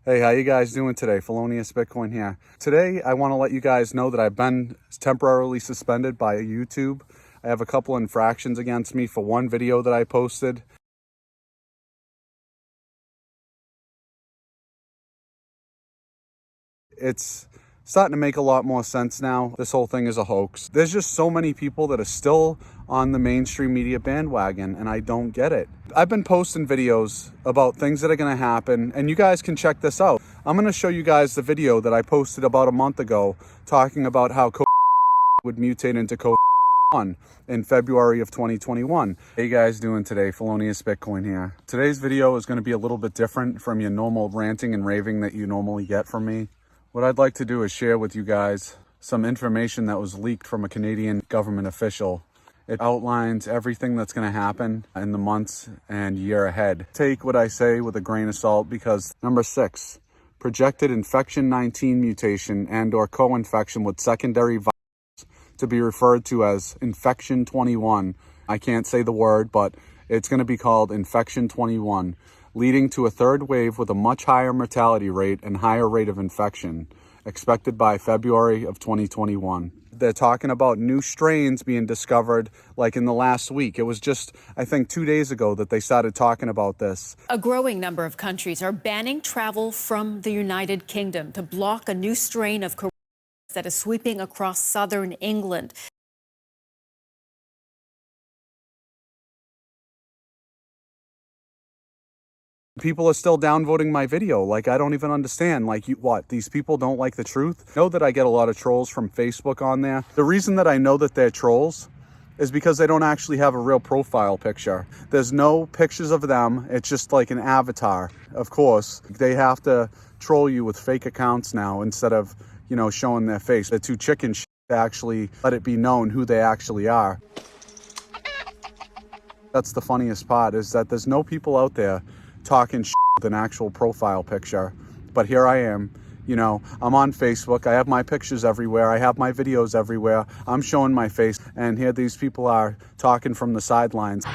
Hey, how you guys doing today? Felonious Bitcoin here. Today, I want to let you guys know that I've been temporarily suspended by YouTube. I have a couple infractions against me for one video that I posted. It's starting to make a lot more sense now. This whole thing is a hoax. There's just so many people that are still on the mainstream media bandwagon, and I don't get it. I've been posting videos about things that are going to happen, and you guys can check this out. I'm going to show you guys the video that I posted about a month ago talking about how COVID would mutate into COVID in February of 2021. Hey guys doing today? Felonious Bitcoin here. Today's video is going to be a little bit different from your normal ranting and raving that you normally get from me. What I'd like to do is share with you guys some information that was leaked from a Canadian government official. It outlines everything that's going to happen in the months and year ahead. Take what I say with a grain of salt because number 6, projected infection 19 mutation and or co-infection with secondary virus to be referred to as infection 21. I can't say the word, but it's going to be called infection 21. Leading to a third wave with a much higher mortality rate and higher rate of infection, expected by February of 2021. They're talking about new strains being discovered like in the last week. It was just, I think, 2 days ago that they started talking about this. A growing number of countries are banning travel from the United Kingdom to block a new strain of coronavirus that is sweeping across southern England. People are still downvoting my video. Like, I don't even understand. Like, what? These people don't like the truth? I know that I get a lot of trolls from Facebook on there. The reason that I know that they're trolls is because they don't actually have a real profile picture. There's no pictures of them. It's just like an avatar. Of course, they have to troll you with fake accounts now instead of, you know, showing their face. They're too chicken shit to actually let it be known who they actually are. That's the funniest part, is that there's no people out there talking shit with an actual profile picture. But here I am, you know, I'm on Facebook. I have my pictures everywhere. I have my videos everywhere. I'm showing my face. And here these people are talking from the sidelines.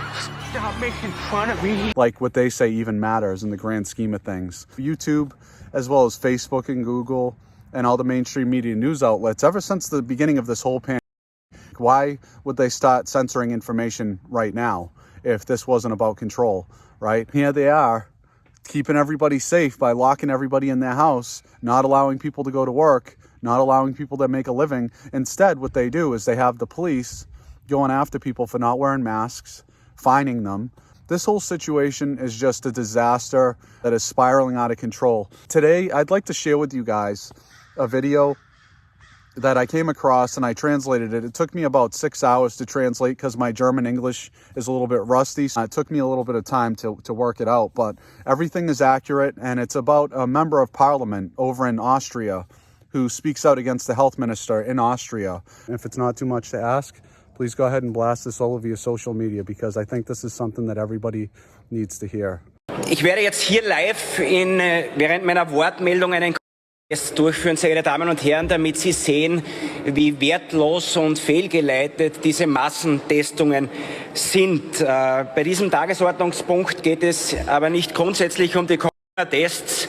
Stop making fun of me. Like what they say even matters in the grand scheme of things. YouTube, as well as Facebook and Google and all the mainstream media news outlets, ever since the beginning of this whole pandemic, why would they start censoring information right now if this wasn't about control? Right? Here they are, keeping everybody safe by locking everybody in their house, not allowing people to go to work, not allowing people to make a living. Instead, what they do is they have the police going after people for not wearing masks, fining them. This whole situation is just a disaster that is spiraling out of control. Today, I'd like to share with you guys a video that I came across and I translated it. It took me about 6 hours to translate because my German English is a little bit rusty. So it took me a little bit of time to work it out, but everything is accurate, and it's about a member of parliament over in Austria who speaks out against the health minister in Austria. If it's not too much to ask, please go ahead and blast this all over your social media because I think this is something that everybody needs to hear. Ich werde jetzt hier live während meiner Wortmeldung einen durchführen, sehr geehrte Damen und Herren, damit Sie sehen, wie wertlos und fehlgeleitet diese Massentestungen sind. Bei diesem Tagesordnungspunkt geht es aber nicht grundsätzlich um die Corona-Tests,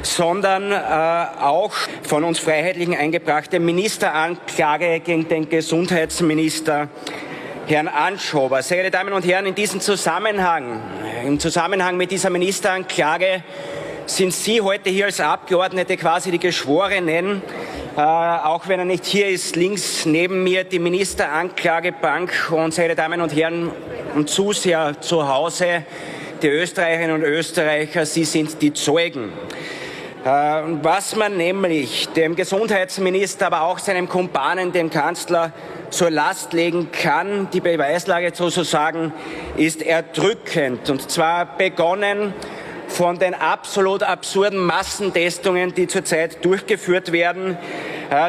sondern auch von uns Freiheitlichen eingebrachte Ministeranklage gegen den Gesundheitsminister Herrn Anschober. Sehr geehrte Damen und Herren, in diesem Zusammenhang, im Zusammenhang mit dieser Ministeranklage, sind Sie heute hier als Abgeordnete quasi die Geschworenen, auch wenn er nicht hier ist, links neben mir die Ministeranklagebank und sehr geehrte Damen und Herren und Zuseher zu Hause, die Österreicherinnen und Österreicher, Sie sind die Zeugen. Was man nämlich dem Gesundheitsminister, aber auch seinem Kumpanen, dem Kanzler, zur Last legen kann, die Beweislage sozusagen, ist erdrückend. Und zwar begonnen von den absolut absurden Massentestungen, die zurzeit durchgeführt werden,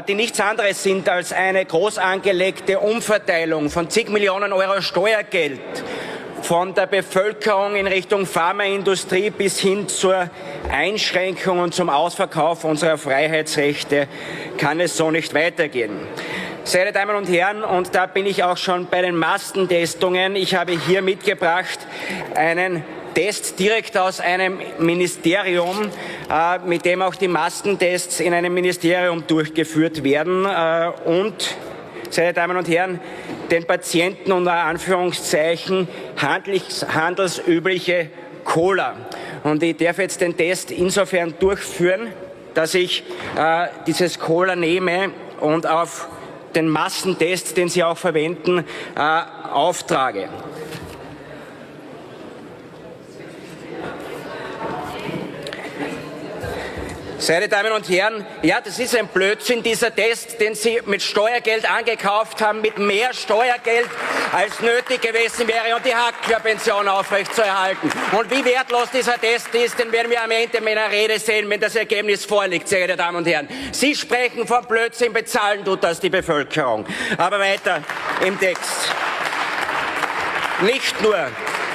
die nichts anderes sind als eine groß angelegte Umverteilung von zig Millionen Euro Steuergeld von der Bevölkerung in Richtung Pharmaindustrie bis hin zur Einschränkung und zum Ausverkauf unserer Freiheitsrechte kann es so nicht weitergehen. Sehr geehrte Damen und Herren, und da bin ich auch schon bei den Massentestungen. Ich habe hier mitgebracht einen Test direkt aus einem Ministerium, mit dem auch die Massentests in einem Ministerium durchgeführt werden und, meine Damen und Herren, den Patienten unter Anführungszeichen handelsübliche Cola. Und ich darf jetzt den Test insofern durchführen, dass ich dieses Cola nehme und auf den Massentest, den Sie auch verwenden, auftrage. Meine Damen und Herren, ja, das ist ein Blödsinn, dieser Test, den Sie mit Steuergeld angekauft haben, mit mehr Steuergeld, als nötig gewesen wäre, um die Hackler-Pension aufrechtzuerhalten. Und wie wertlos dieser Test ist, den werden wir am Ende meiner Rede sehen, wenn das Ergebnis vorliegt, sehr geehrte Damen und Herren. Sie sprechen von Blödsinn, bezahlen tut das die Bevölkerung. Aber weiter im Text. Nicht nur,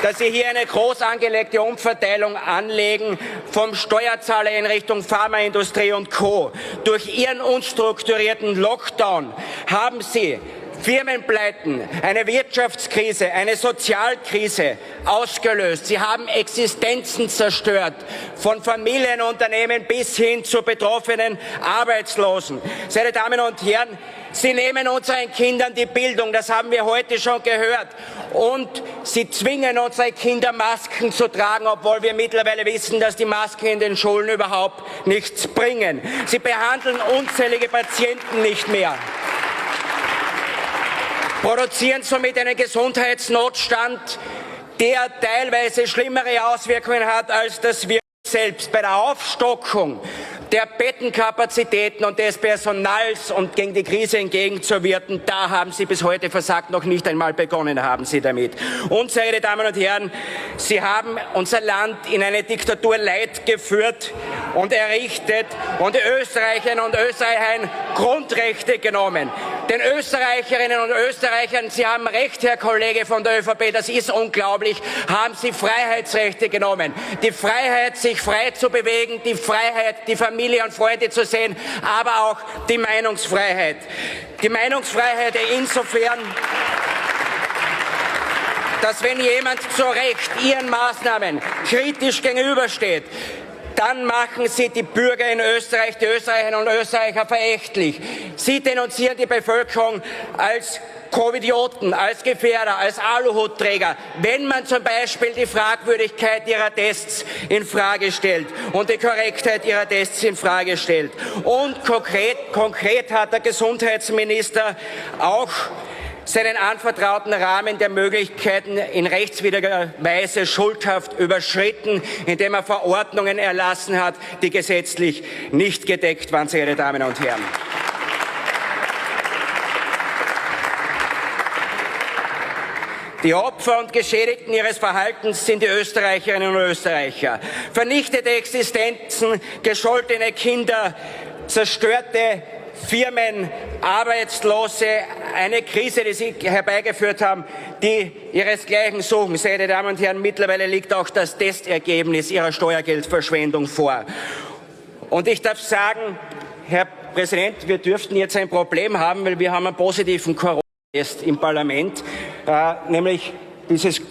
dass Sie hier eine groß angelegte Umverteilung anlegen vom Steuerzahler in Richtung Pharmaindustrie und Co. Durch Ihren unstrukturierten Lockdown haben Sie Firmenpleiten, eine Wirtschaftskrise, eine Sozialkrise ausgelöst. Sie haben Existenzen zerstört, von Familienunternehmen bis hin zu betroffenen Arbeitslosen. Meine Damen und Herren, Sie nehmen unseren Kindern die Bildung, das haben wir heute schon gehört. Und Sie zwingen unsere Kinder, Masken zu tragen, obwohl wir mittlerweile wissen, dass die Masken in den Schulen überhaupt nichts bringen. Sie behandeln unzählige Patienten nicht mehr, produzieren somit einen Gesundheitsnotstand, der teilweise schlimmere Auswirkungen hat als das Virus selbst. Bei der Aufstockung der Bettenkapazitäten und des Personals und gegen die Krise entgegenzuwirken, da haben Sie bis heute versagt, noch nicht einmal begonnen haben Sie damit. Und, sehr geehrte Damen und Herren, Sie haben unser Land in eine Diktatur Light geführt und errichtet und Österreicherinnen und Österreichern Grundrechte genommen. Den Österreicherinnen und Österreichern, Sie haben recht, Herr Kollege von der ÖVP, das ist unglaublich, haben Sie Freiheitsrechte genommen. Die Freiheit, sich frei zu bewegen, die Freiheit, die Familie und Freunde zu sehen, aber auch die Meinungsfreiheit. Die Meinungsfreiheit insofern, dass wenn jemand zu Recht Ihren Maßnahmen kritisch gegenübersteht, dann machen Sie die Bürger in Österreich, die Österreicherinnen und Österreicher verächtlich. Sie denunzieren die Bevölkerung als Covidioten, als Gefährder, als Aluhutträger, wenn man zum Beispiel die Fragwürdigkeit ihrer Tests in Frage stellt und die Korrektheit ihrer Tests in Frage stellt. Und konkret hat der Gesundheitsminister auch seinen anvertrauten Rahmen der Möglichkeiten in rechtswidriger Weise schuldhaft überschritten, indem er Verordnungen erlassen hat, die gesetzlich nicht gedeckt waren, sehr geehrte Damen und Herren. Die Opfer und Geschädigten ihres Verhaltens sind die Österreicherinnen und Österreicher. Vernichtete Existenzen, gescholtene Kinder, zerstörte Firmen, Arbeitslose, eine Krise, die Sie herbeigeführt haben, die ihresgleichen suchen. Sehr geehrte Damen und Herren, mittlerweile liegt auch das Testergebnis Ihrer Steuergeldverschwendung vor. Und ich darf sagen, Herr Präsident, wir dürften jetzt ein Problem haben, weil wir haben einen positiven Corona-Test im Parlament, nämlich dieses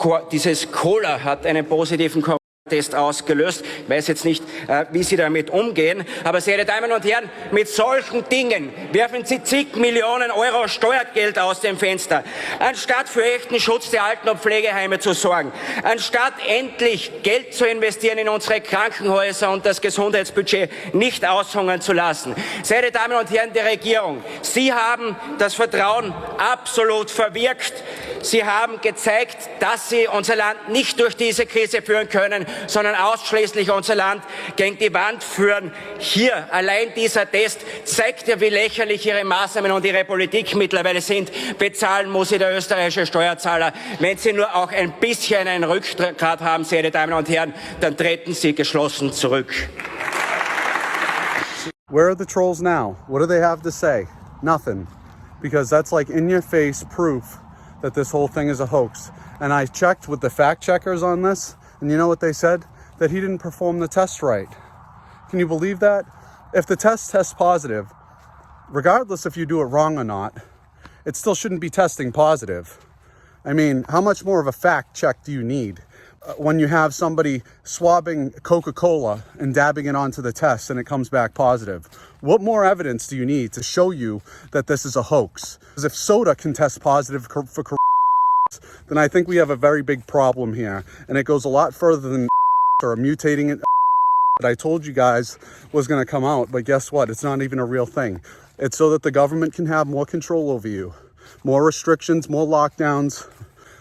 Cola hat einen positiven Corona-Test ausgelöst. Ich weiß jetzt nicht, wie Sie damit umgehen, aber sehr geehrte Damen und Herren, mit solchen Dingen werfen Sie zig Millionen Euro Steuergeld aus dem Fenster, anstatt für echten Schutz der Alten- und Pflegeheime zu sorgen, anstatt endlich Geld zu investieren in unsere Krankenhäuser und das Gesundheitsbudget nicht aushungern zu lassen. Sehr geehrte Damen und Herren der Regierung, Sie haben das Vertrauen absolut verwirkt. Sie haben gezeigt, dass Sie unser Land nicht durch diese Krise führen können, sondern ausschließlich unser Land gegen die Wand führen. Hier allein dieser Test zeigt ja, wie lächerlich Ihre Maßnahmen und Ihre Politik mittlerweile sind. Bezahlen muss sie der österreichische Steuerzahler. Wenn Sie nur auch ein bisschen einen Rückgrat haben, sehr geehrte Damen und Herren, dann treten Sie geschlossen zurück. Where are the trolls now? What do they have to say? Nothing. Because that's like in-your-face proof that this whole thing is a hoax. And I checked with the fact checkers on this, and you know what they said? That he didn't perform the test right. Can you believe that? If the test tests positive, regardless if you do it wrong or not, it still shouldn't be testing positive. I mean, how much more of a fact check do you need? when you have somebody swabbing Coca-Cola and dabbing it onto the test and it comes back positive? What more evidence do you need to show you that this is a hoax? Because if soda can test positive for then I think we have a very big problem here. And it goes a lot further than or mutating it that I told you guys was going to come out. But guess what? It's not even a real thing. It's so that the government can have more control over you. More restrictions, more lockdowns,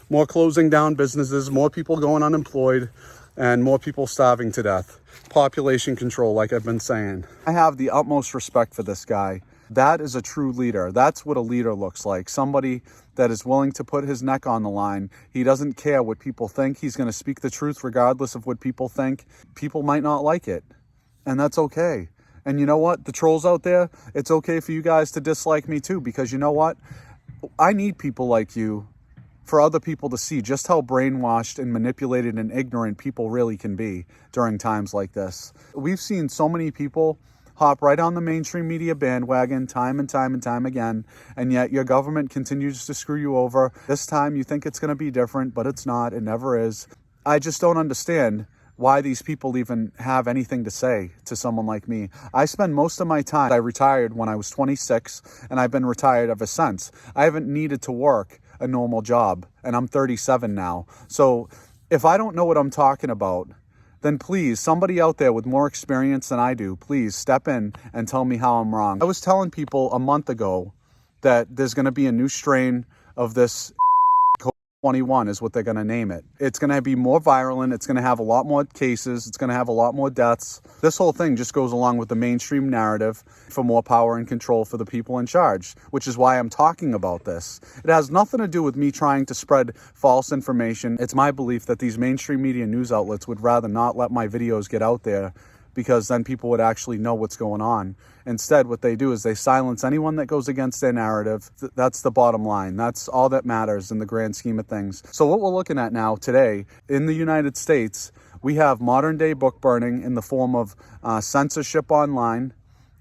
more closing down businesses, more people going unemployed, and more people starving to death. Population control, like I've been saying. I have the utmost respect for this guy. That is a true leader. That's what a leader looks like. Somebody that is willing to put his neck on the line. He doesn't care what people think. He's going to speak the truth regardless of what people think. People might not like it, and that's okay. And you know what? The trolls out there, it's okay for you guys to dislike me too, because you know what? I need people like you for other people to see just how brainwashed and manipulated and ignorant people really can be during times like this. We've seen so many people hop right on the mainstream media bandwagon time and time again, and yet your government continues to screw you over. This time you think it's going to be different, but it's not. It never is. I just don't understand why these people even have anything to say to someone like me. I spend most of my time, I retired when I was 26, and I've been retired ever since. I haven't needed to work a normal job, and I'm 37 now. So if I don't know what I'm talking about, then please, somebody out there with more experience than I do, please step in and tell me how I'm wrong. I was telling people a month ago that there's going to be a new strain of this 21 is what they're going to name it. It's going to be more virulent. It's going to have a lot more cases. It's going to have a lot more deaths. This whole thing just goes along with the mainstream narrative for more power and control for the people in charge, which is why I'm talking about this. It has nothing to do with me trying to spread false information. It's my belief that these mainstream media news outlets would rather not let my videos get out there, because then people would actually know what's going on. Instead, what they do is they silence anyone that goes against their narrative. That's the bottom line. That's all that matters in the grand scheme of things. So what we're looking at now today in the United States, we have modern day book burning in the form of censorship online,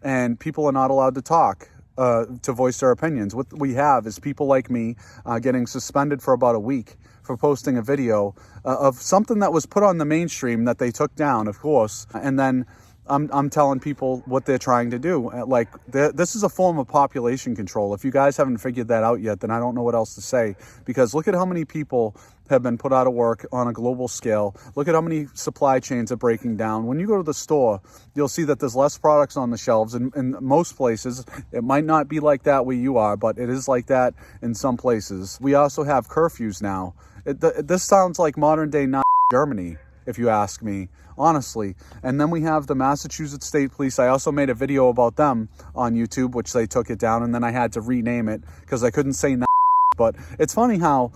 and people are not allowed to talk, to voice their opinions. What we have is people like me getting suspended for about a week for posting a video of something that was put on the mainstream that they took down, of course, and then I'm telling people what they're trying to do. Like, this is a form of population control. If you guys haven't figured that out yet, then I don't know what else to say, because look at how many people have been put out of work on a global scale. Look at how many supply chains are breaking down. When you go to the store, you'll see that there's less products on the shelves in most places. It might not be like that where you are, but it is like that in some places. We also have curfews now. This sounds like modern day Germany, if you ask me, honestly. And then we have the Massachusetts State Police. I also made a video about them on YouTube, which they took it down, and then I had to rename it because I couldn't say but it's funny how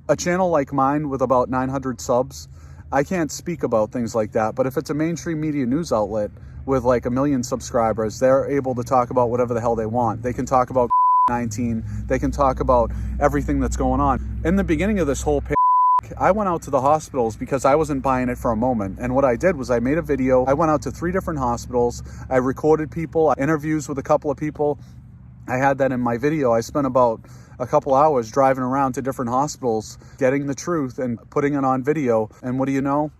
a channel like mine with about 900 subs, I can't speak about things like that. But if it's a mainstream media news outlet with like 1 million subscribers, they're able to talk about whatever the hell they want. They can talk about 19. They can talk about everything that's going on. In the beginning of this whole I went out to the hospitals because I wasn't buying it for a moment. And what I did was I made a video. I went out to 3 different hospitals. I recorded people, interviews with a couple of people. I had that in my video. I spent about a couple hours driving around to different hospitals, getting the truth and putting it on video. And what do you know?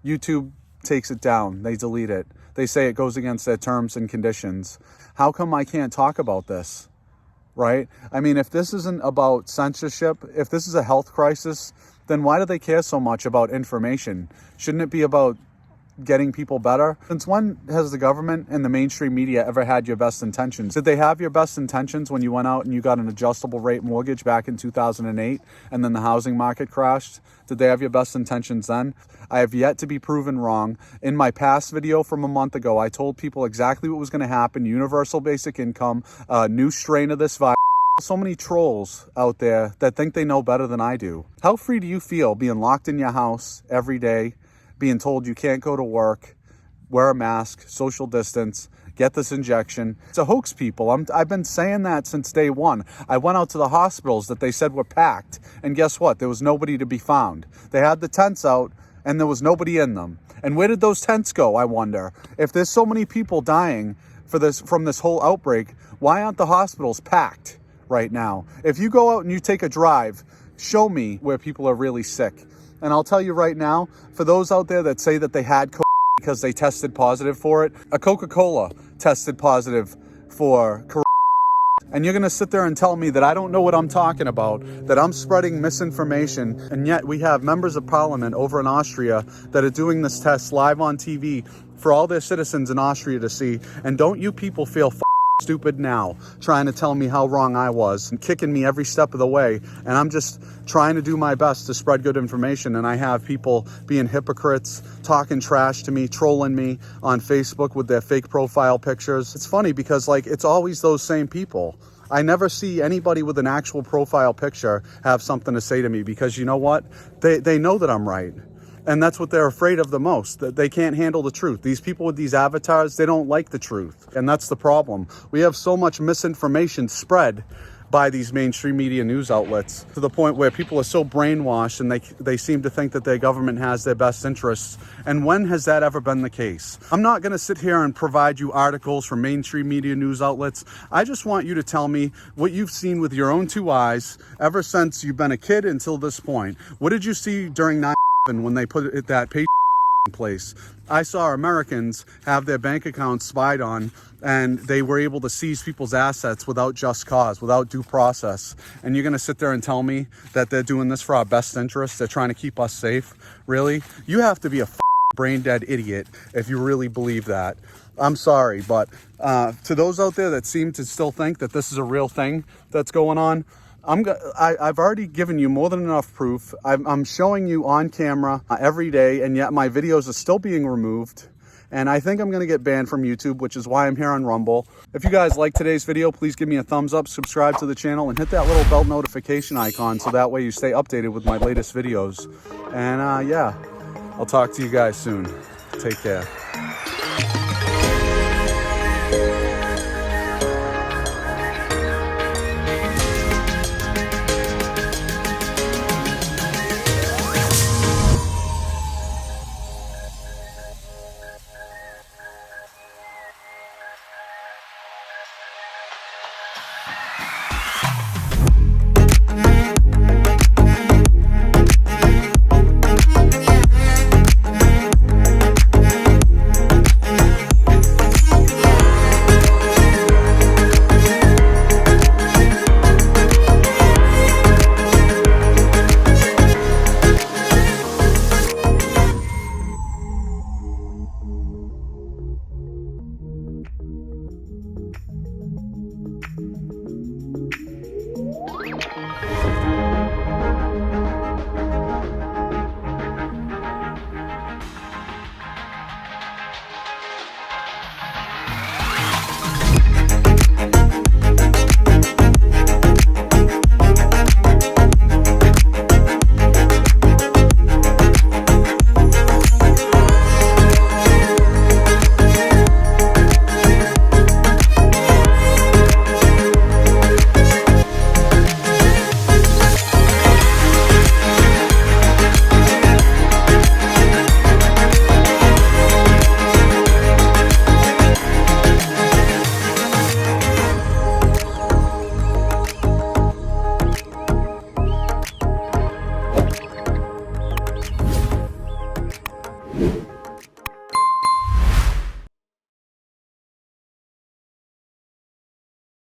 YouTube takes it down. They delete it. They say it goes against their terms and conditions. How come I can't talk about this? Right? I mean, if this isn't about censorship, if this is a health crisis, then why do they care so much about information? Shouldn't it be about getting people better? Since when has the government and the mainstream media ever had your best intentions? Did they have your best intentions when you went out and you got an adjustable rate mortgage back in 2008 and then the housing market crashed? Did they have your best intentions then? I have yet to be proven wrong. In my past video from a month ago, I told people exactly what was going to happen. Universal basic income, a new strain of this virus. So many trolls out there that think they know better than I do. How free do you feel being locked in your house every day, being told you can't go to work, wear a mask, social distance, get this injection? It's a hoax, people. I've been saying that since day one. I went out to the hospitals that they said were packed, and guess what? There was nobody to be found. They had the tents out, and there was nobody in them. And where did those tents go, I wonder? If there's so many people dying from this whole outbreak, why aren't the hospitals packed right now? If you go out and you take a drive, show me where people are really sick. And I'll tell you right now, for those out there that say that they had COVID because they tested positive for it, a Coca-Cola tested positive for corona. And you're going to sit there and tell me that I don't know what I'm talking about, that I'm spreading misinformation, and yet we have members of parliament over in Austria that are doing this test live on TV for all their citizens in Austria to see. And don't you people feel stupid now, trying to tell me how wrong I was and kicking me every step of the way. And I'm just trying to do my best to spread good information. And I have people being hypocrites, talking trash to me, trolling me on Facebook with their fake profile pictures. It's funny because like it's always those same people. I never see anybody with an actual profile picture have something to say to me because you know what? They know that I'm right. And that's what they're afraid of the most, that they can't handle the truth. These people with these avatars, they don't like the truth. And that's the problem. We have so much misinformation spread by these mainstream media news outlets to the point where people are so brainwashed and they seem to think that their government has their best interests. And when has that ever been the case? I'm not going to sit here and provide you articles from mainstream media news outlets. I just want you to tell me what you've seen with your own two eyes ever since you've been a kid until this point. What did you see during 9/11 when they put that pay in place? I saw Americans have their bank accounts spied on, and they were able to seize people's assets without just cause, without due process. And you're going to sit there and tell me that they're doing this for our best interests? They're trying to keep us safe? Really? You have to be a brain dead idiot if you really believe that. I'm sorry, but to those out there that seem to still think that this is a real thing that's going on, I've already given you more than enough proof. I'm showing you on camera every day, and yet my videos are still being removed. And I think I'm going to get banned from YouTube, which is why I'm here on Rumble. If you guys like today's video, please give me a thumbs up, subscribe to the channel, and hit that little bell notification icon so that way you stay updated with my latest videos. And yeah, I'll talk to you guys soon. Take care.